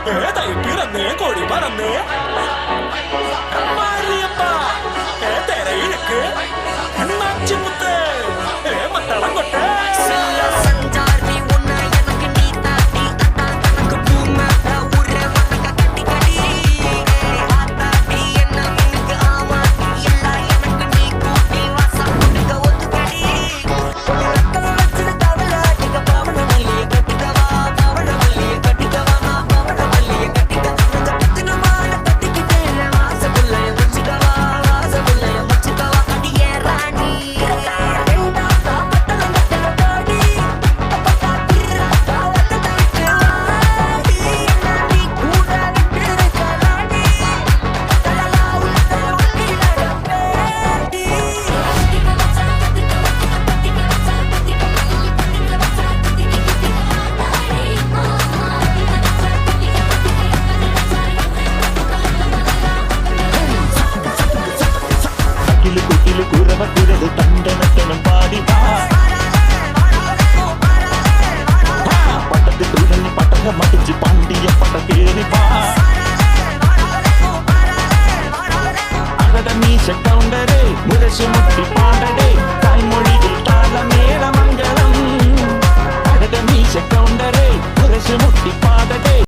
തൈ പിറന്നേ കൊടി പറന്നേ മാരിയപ്പ തെരയിലേക്ക് നാച്ചുമുത്ത് മത്തളം കൊട്ടേ தண்டனத்தனம் பாடிவா பட்டத்து துணி பட்டங்க மடிச்சு பாண்டிய பட்ட பேரிவா அகட மீச கவுண்டரே முரசு முட்டி பாண்டடே